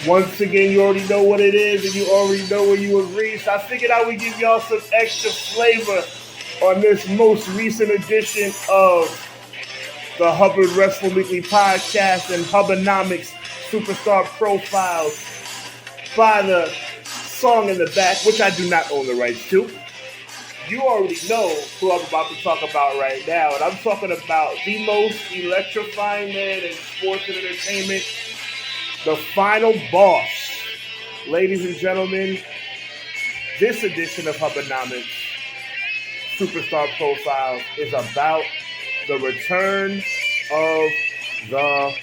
Once again, you already know what it is, and you already know where you agree. So I figured I would give y'all some extra flavor on this most recent edition of the Hubbard Wrestling Weekly podcast and HUBBanomics Superstar Profiles by the song in the back, which I do not own the rights to. You already know who I'm about to talk about right now, and I'm talking about the most electrifying man in sports and entertainment, the final boss. Ladies and gentlemen, this edition of HUBBanomics Superstar Profiles is about the return of The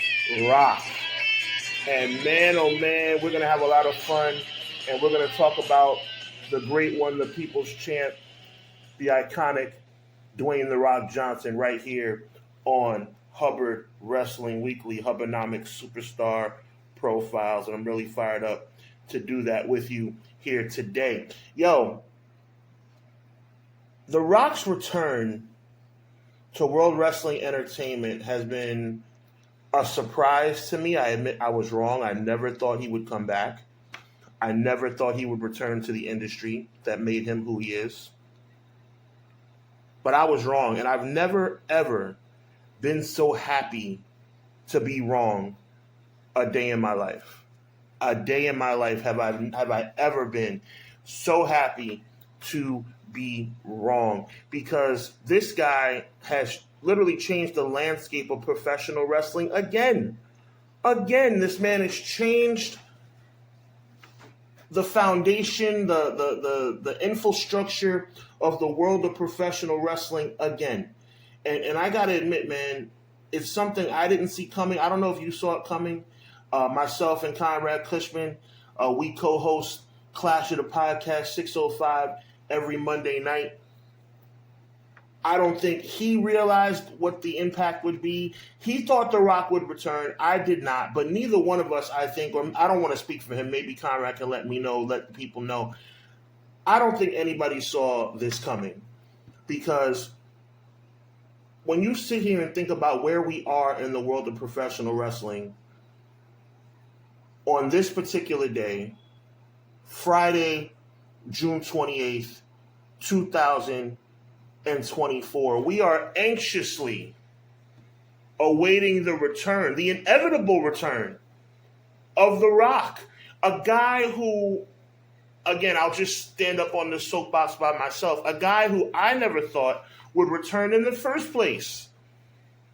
Rock. And man, oh man, we're going to have a lot of fun, and we're going to talk about the great one, the people's champ, the iconic Dwayne The Rock Johnson, right here on Hubbard Wrestling Weekly, HUBBanomics Superstar Profiles, and I'm really fired up to do that with you here today. Yo, The Rock's return to World Wrestling Entertainment has been a surprise to me. I admit I was wrong. I never thought he would come back. I never thought he would return to the industry that made him who he is. But I was wrong, and I've never, ever been so happy to be wrong a day in my life. A day in my life have I ever been so happy to be wrong, because this guy has literally changed the landscape of professional wrestling again. Again, this man has changed the foundation, the infrastructure of the world of professional wrestling again. And I got to admit, man, it's something I didn't see coming. I don't know if you saw it coming. Myself and Conrad Cushman, we co-host Clash of the Podcast 605 every Monday night. I don't think he realized what the impact would be. He thought The Rock would return. I did not, but neither one of us, I think, or I don't want to speak for him. Maybe Conrad can let the people know. I don't think anybody saw this coming, because when you sit here and think about where we are in the world of professional wrestling, on this particular day, Friday, June 28th, 2024, we are anxiously awaiting the return, the inevitable return of The Rock, a guy who, again, I'll just stand up on the soapbox by myself, a guy who I never thought would return in the first place.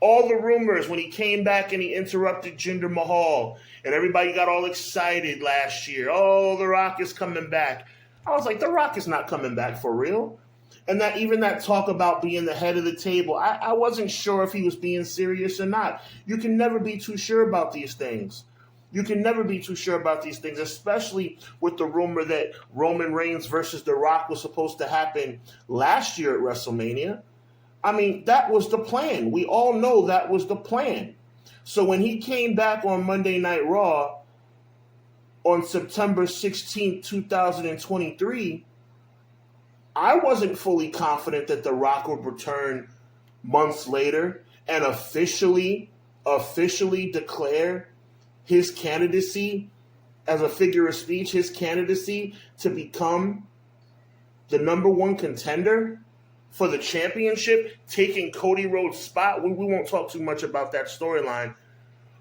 All the rumors when he came back and he interrupted Jinder Mahal, and everybody got all excited last year. Oh, The Rock is coming back. I was like, The Rock is not coming back for real. And that talk about being the head of the table, I wasn't sure if he was being serious or not. You can never be too sure about these things. You can never be too sure about these things, especially with the rumor that Roman Reigns versus The Rock was supposed to happen last year at WrestleMania. I mean, that was the plan. We all know that was the plan. So when he came back on Monday Night Raw on September 16, 2023, I wasn't fully confident that The Rock would return months later and officially declare his candidacy as a figure of speech, his candidacy to become the number one contender for the championship, taking Cody Rhodes' spot. We won't talk too much about that storyline.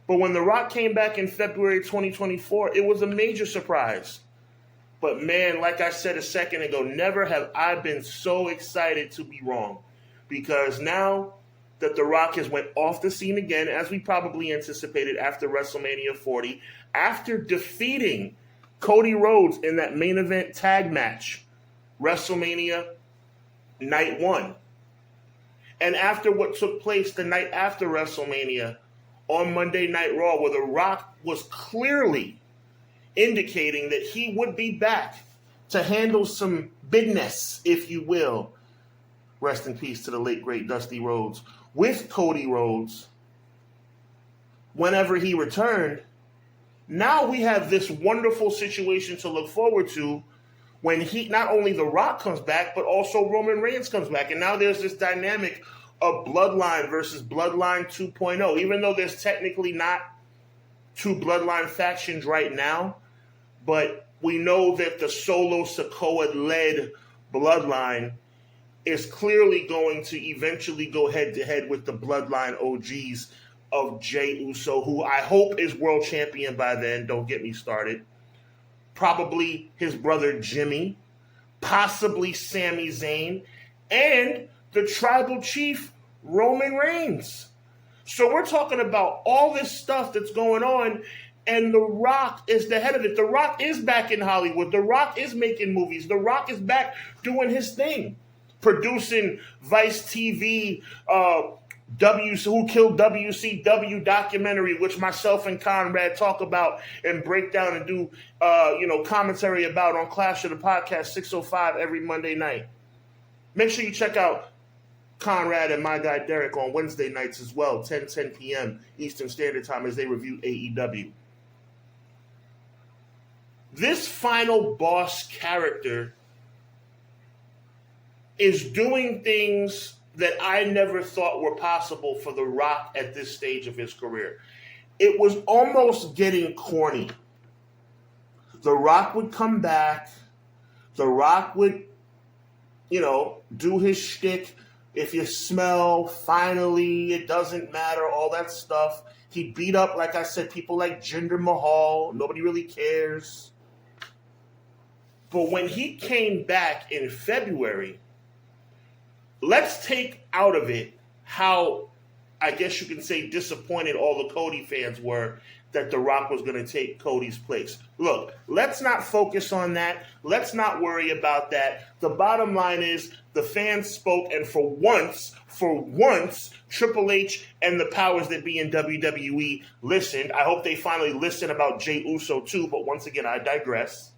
But when The Rock came back in February 2024, it was a major surprise. But man, like I said a second ago, never have I been so excited to be wrong. Because now that The Rock has went off the scene again, as we probably anticipated after WrestleMania 40, after defeating Cody Rhodes in that main event tag match, WrestleMania Night 1. And after what took place the night after WrestleMania on Monday Night Raw, where The Rock was clearly indicating that he would be back to handle some business, if you will. Rest in peace to the late, great Dusty Rhodes. With Cody Rhodes, whenever he returned, now we have this wonderful situation to look forward to when not only The Rock comes back, but also Roman Reigns comes back. And now there's this dynamic of Bloodline versus Bloodline 2.0. Even though there's technically not two bloodline factions right now, but we know that the Solo Sikoa-led bloodline is clearly going to eventually go head-to-head with the bloodline OGs of Jey Uso, who I hope is world champion by then. Don't get me started. Probably his brother Jimmy, possibly Sami Zayn, and the tribal chief Roman Reigns. So we're talking about all this stuff that's going on, and The Rock is the head of it. The Rock is back in Hollywood. The Rock is making movies. The Rock is back doing his thing, producing Vice TV, Who Killed WCW documentary, which myself and Conrad talk about and break down and do commentary about on Clash of the Podcast 605 every Monday night. Make sure you check out Conrad and my guy Derek on Wednesday nights as well, 10 p.m. Eastern Standard Time, as they review AEW. This final boss character is doing things that I never thought were possible for The Rock at this stage of his career. It was almost getting corny. The Rock would come back. The Rock would, do his shtick. If you smell, finally, it doesn't matter, all that stuff. He beat up, like I said, people like Jinder Mahal. Nobody really cares. But when he came back in February, let's take out of it how, I guess you can say, disappointed all the Cody fans were that The Rock was going to take Cody's place. Look, let's not focus on that. Let's not worry about that. The bottom line is the fans spoke, and for once, Triple H and the powers that be in WWE listened. I hope they finally listen about Jey Uso too, but once again, I digress.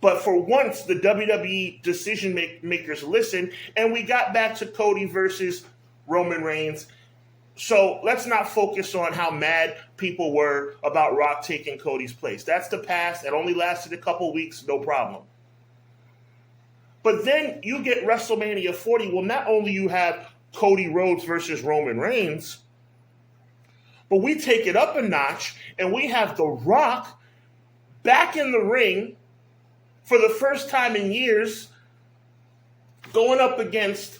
But for once, the WWE decision makers listened, and we got back to Cody versus Roman Reigns. So let's not focus on how mad people were about Rock taking Cody's place. That's the past. It only lasted a couple weeks, no problem. But then you get WrestleMania 40. Well, not only you have Cody Rhodes versus Roman Reigns, but we take it up a notch, and we have The Rock back in the ring for the first time in years, going up against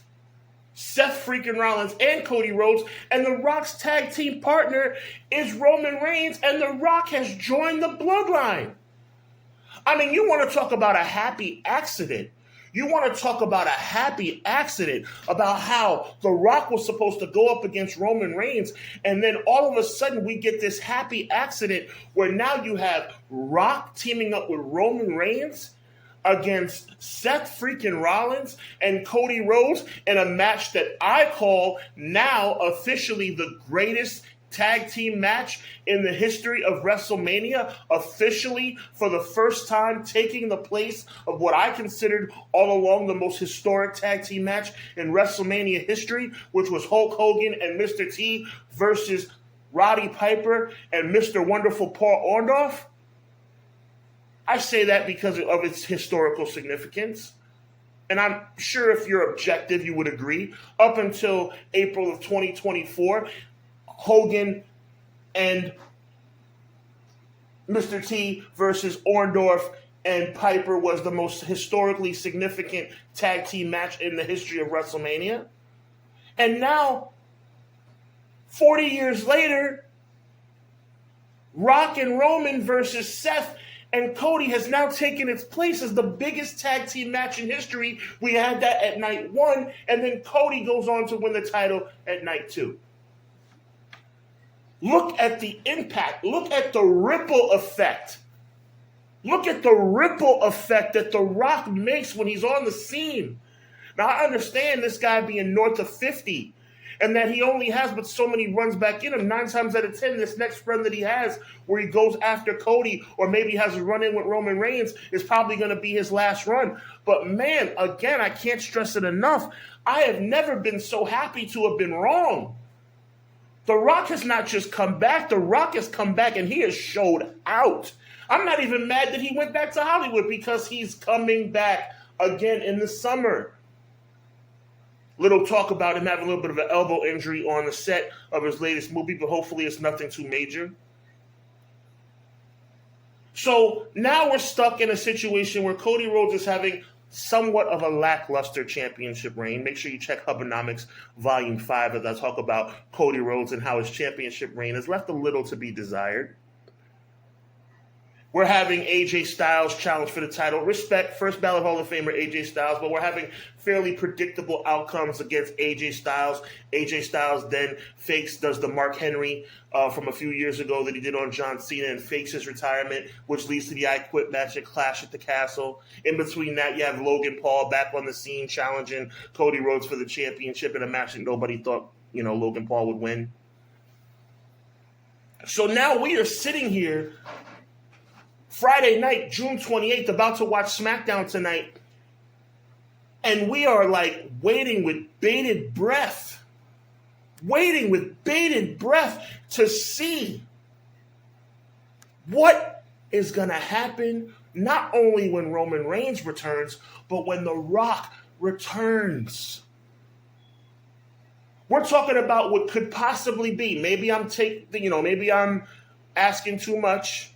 Seth freaking Rollins and Cody Rhodes, and The Rock's tag team partner is Roman Reigns, and The Rock has joined the bloodline. I mean, you want to talk about a happy accident. You want to talk about a happy accident about how The Rock was supposed to go up against Roman Reigns, and then all of a sudden we get this happy accident where now you have Rock teaming up with Roman Reigns against Seth freaking Rollins and Cody Rhodes in a match that I call now officially the greatest tag team match in the history of WrestleMania, officially for the first time taking the place of what I considered all along the most historic tag team match in WrestleMania history, which was Hulk Hogan and Mr. T versus Roddy Piper and Mr. Wonderful Paul Orndorff. I say that because of its historical significance. And I'm sure if you're objective, you would agree. Up until April of 2024, Hogan and Mr. T versus Orndorff and Piper was the most historically significant tag team match in the history of WrestleMania. And now, 40 years later, Rock and Roman versus Seth and Cody has now taken its place as the biggest tag team match in history. We had that at night 1, and then Cody goes on to win the title at night 2. Look at the impact. Look at the ripple effect. Look at the ripple effect that The Rock makes when he's on the scene. Now, I understand this guy being north of 50 and that he only has but so many runs back in him. 9 times out of 10, this next run that he has where he goes after Cody or maybe has a run-in with Roman Reigns is probably going to be his last run. But man, again, I can't stress it enough. I have never been so happy to have been wrong. The Rock has not just come back. The Rock has come back and he has showed out. I'm not even mad that he went back to Hollywood because he's coming back again in the summer. Little talk about him having a little bit of an elbow injury on the set of his latest movie, but hopefully it's nothing too major. So now we're stuck in a situation where Cody Rhodes is having somewhat of a lackluster championship reign. Make sure you check HUBBanomics Volume 5 as I talk about Cody Rhodes and how his championship reign has left a little to be desired. We're having AJ Styles challenge for the title. Respect, first ballot Hall of Famer AJ Styles, but we're having fairly predictable outcomes against AJ Styles. AJ Styles then does the Mark Henry from a few years ago that he did on John Cena and fakes his retirement, which leads to the I Quit match at Clash at the Castle. In between that, you have Logan Paul back on the scene challenging Cody Rhodes for the championship in a match that nobody thought, Logan Paul would win. So now we are sitting here Friday night, June 28th, about to watch SmackDown tonight, and we are waiting with bated breath to see what is going to happen, not only when Roman Reigns returns, but when The Rock returns. We're talking about what could possibly be. Maybe I'm asking too much.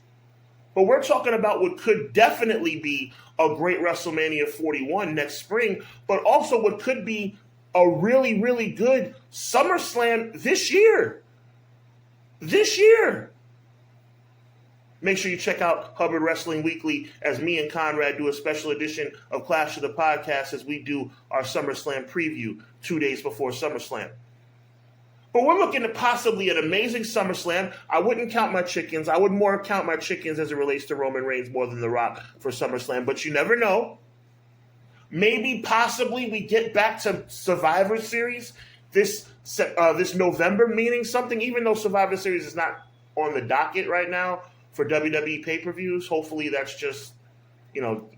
But we're talking about what could definitely be a great WrestleMania 41 next spring, but also what could be a really, really good SummerSlam this year. Make sure you check out Hubbard Wrestling Weekly as me and Conrad do a special edition of Clash of the Podcast as we do our SummerSlam preview 2 days before SummerSlam. But we're looking at possibly an amazing SummerSlam. I wouldn't count my chickens. I would more count my chickens as it relates to Roman Reigns more than The Rock for SummerSlam. But you never know. Maybe, possibly, we get back to Survivor Series this November, meaning something, even though Survivor Series is not on the docket right now for WWE pay-per-views. Hopefully that's just,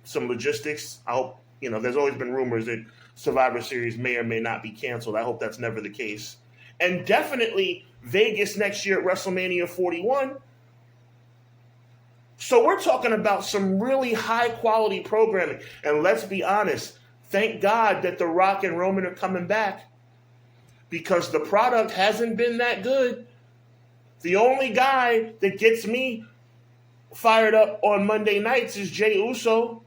some logistics. I hope, there's always been rumors that Survivor Series may or may not be canceled. I hope that's never the case. And definitely Vegas next year at WrestleMania 41. So we're talking about some really high-quality programming. And let's be honest, thank God that The Rock and Roman are coming back because the product hasn't been that good. The only guy that gets me fired up on Monday nights is Jey Uso.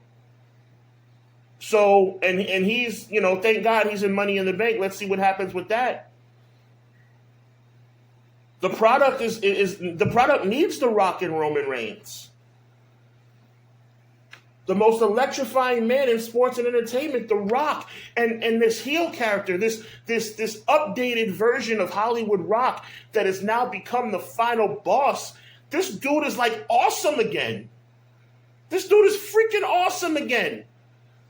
So, and he's, thank God he's in Money in the Bank. Let's see what happens with that. The product the product needs The Rock and Roman Reigns. The most electrifying man in sports and entertainment, The Rock, and this heel character, this updated version of Hollywood Rock that has now become the final boss. This dude is awesome again. This dude is freaking awesome again.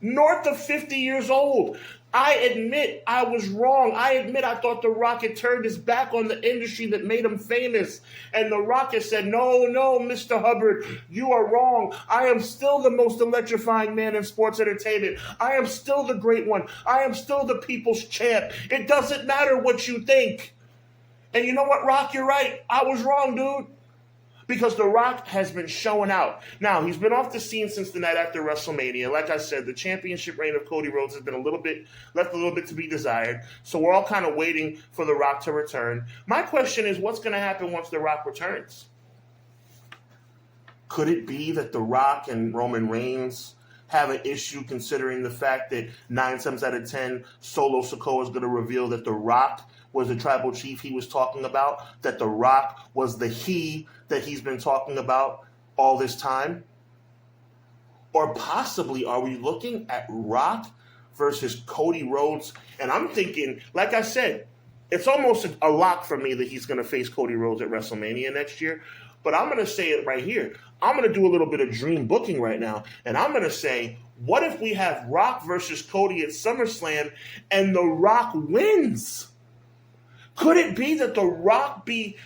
North of 50 years old. I admit I was wrong. I admit I thought The Rock had turned his back on the industry that made him famous. And The Rock has said, no, Mr. Hubbard, you are wrong. I am still the most electrifying man in sports entertainment. I am still the great one. I am still the people's champ. It doesn't matter what you think. And you know what, Rock? You're right. I was wrong, dude. Because The Rock has been showing out. Now, he's been off the scene since the night after WrestleMania. Like I said, the championship reign of Cody Rhodes has been left a little bit to be desired. So we're all kind of waiting for The Rock to return. My question is, what's going to happen once The Rock returns? Could it be that The Rock and Roman Reigns have an issue considering the fact that 9 times out of 10, Solo Sikoa is going to reveal that The Rock was the tribal chief he was talking about, that The Rock was the he that he's been talking about all this time? Or possibly, are we looking at Rock versus Cody Rhodes? And I'm thinking, like I said, it's almost a lock for me that he's going to face Cody Rhodes at WrestleMania next year. But I'm going to say it right here. I'm going to do a little bit of dream booking right now. And I'm going to say, what if we have Rock versus Cody at SummerSlam and The Rock wins? Could it be that The Rock be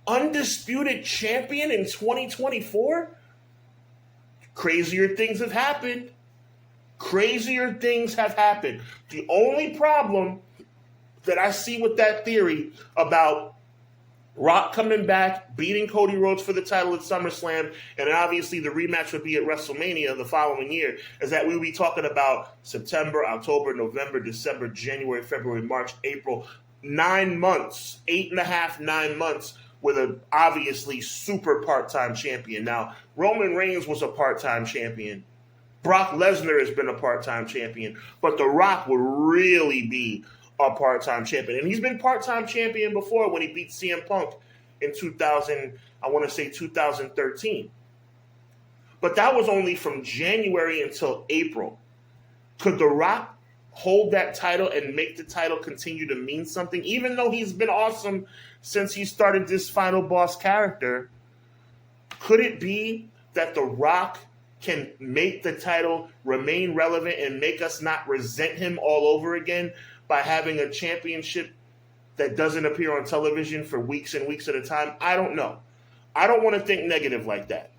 undisputed champion in 2024? Crazier things have happened. The only problem that I see with that theory about Rock coming back, beating Cody Rhodes for the title at SummerSlam, and obviously the rematch would be at WrestleMania the following year, is that we'll be talking about September, October, November, December, January, February, March, April, 9 months, 8.5, 9 months with a obviously super part-time champion. Now, Roman Reigns was a part-time champion. Brock Lesnar has been a part-time champion. But The Rock will really be a part-time champion. And he's been part-time champion before when he beat CM Punk in 2013. But that was only from January until April. Could The Rock hold that title and make the title continue to mean something? Even though he's been awesome since he started this Final Boss character, could it be that The Rock can make the title remain relevant and make us not resent him all over again by having a championship that doesn't appear on television for weeks and weeks at a time? I don't know. I don't want to think negative like that.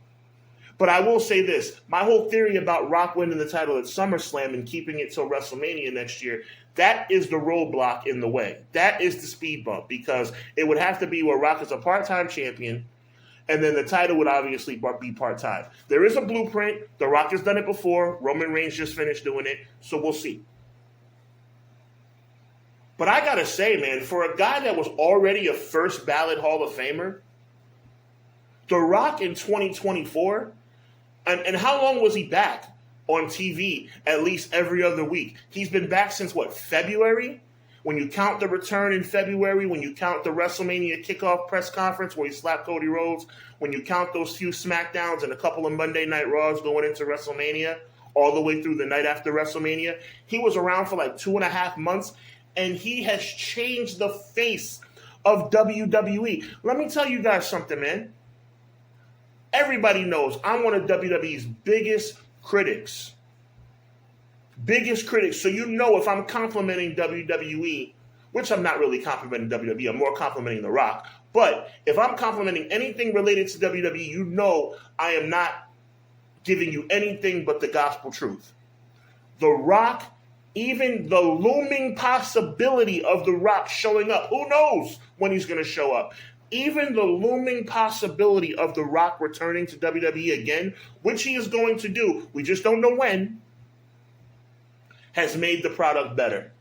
But I will say this. My whole theory about Rock winning the title at SummerSlam and keeping it till WrestleMania next year, that is the roadblock in the way. That is the speed bump, because it would have to be where Rock is a part-time champion, and then the title would obviously be part-time. There is a blueprint. The Rock has done it before. Roman Reigns just finished doing it, so we'll see. But I got to say, man, for a guy that was already a first ballot Hall of Famer, The Rock in 2024, and how long was he back on TV? At least every other week. He's been back since, what, February? When you count the return in February, when you count the WrestleMania kickoff press conference where he slapped Cody Rhodes, when you count those few SmackDowns and a couple of Monday Night Raws going into WrestleMania, all the way through the night after WrestleMania, he was around for like 2.5 months, and he has changed the face of WWE. Let me tell you guys something, man. Everybody knows I'm one of WWE's biggest critics. So you know if I'm complimenting WWE, which I'm not really complimenting WWE, I'm more complimenting The Rock. But if I'm complimenting anything related to WWE, you know I am not giving you anything but the gospel truth. The Rock, even the looming possibility of The Rock showing up, who knows when he's going to show up? Even the looming possibility of The Rock returning to WWE again, which he is going to do, we just don't know when, has made the product better.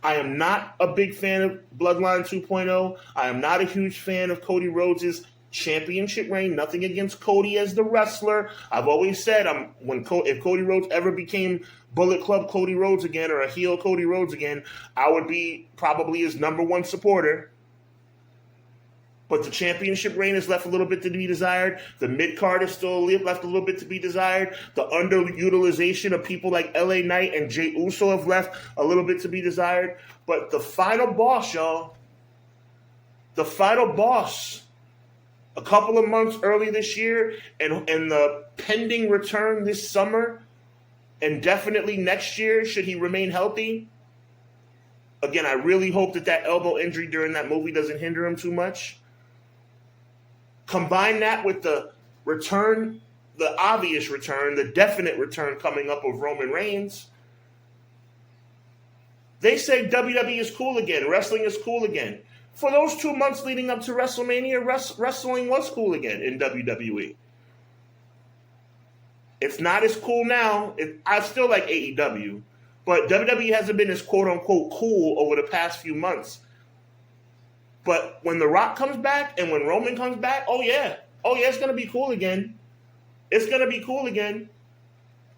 I am not a big fan of Bloodline 2.0. I am not a huge fan of Cody Rhodes' championship reign. Nothing against Cody as the wrestler. I've always said if Cody Rhodes ever became Bullet Club Cody Rhodes again or a heel Cody Rhodes again, I would be probably his number one supporter. But the championship reign is left a little bit to be desired. The mid-card is still left a little bit to be desired. The underutilization of people like LA Knight and Jey Uso have left a little bit to be desired. But the final boss, y'all, the final boss, a couple of months early this year, and the pending return this summer, and definitely next year, should he remain healthy. Again, I really hope that elbow injury during that movie doesn't hinder him too much. Combine that with the return, the obvious return, the definite return coming up of Roman Reigns. They say WWE is cool again. Wrestling is cool again. For those 2 months leading up to WrestleMania, wrestling was cool again in WWE. It's not as cool now. I still like AEW, but WWE hasn't been as quote-unquote cool over the past few months. But when The Rock comes back and when Roman comes back, oh yeah, it's going to be cool again. It's going to be cool again.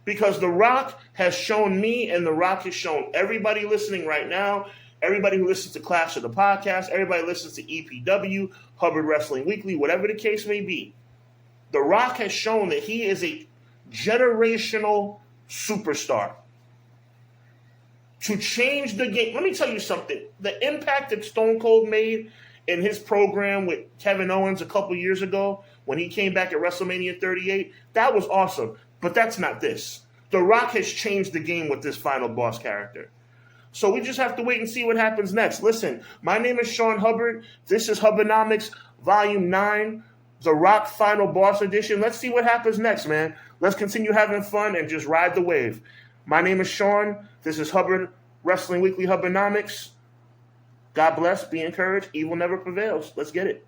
Because The Rock has shown me, and The Rock has shown everybody listening right now, everybody who listens to Clash of the Podcast, everybody who listens to EPW, Hubbard Wrestling Weekly, whatever the case may be, The Rock has shown that he is a generational superstar. To change the game. Let me tell you something. The impact that Stone Cold made in his program with Kevin Owens a couple years ago when he came back at WrestleMania 38, that was awesome. But that's not this. The Rock has changed the game with this final boss character. So we just have to wait and see what happens next. Listen, my name is Sean Hubbard. This is HUBBanomics Volume 9, The Rock Final Boss Edition. Let's see what happens next, man. Let's continue having fun and just ride the wave. My name is Sean. This is Hubbard Wrestling Weekly HUBBanomics. God bless. Be encouraged. Evil never prevails. Let's get it.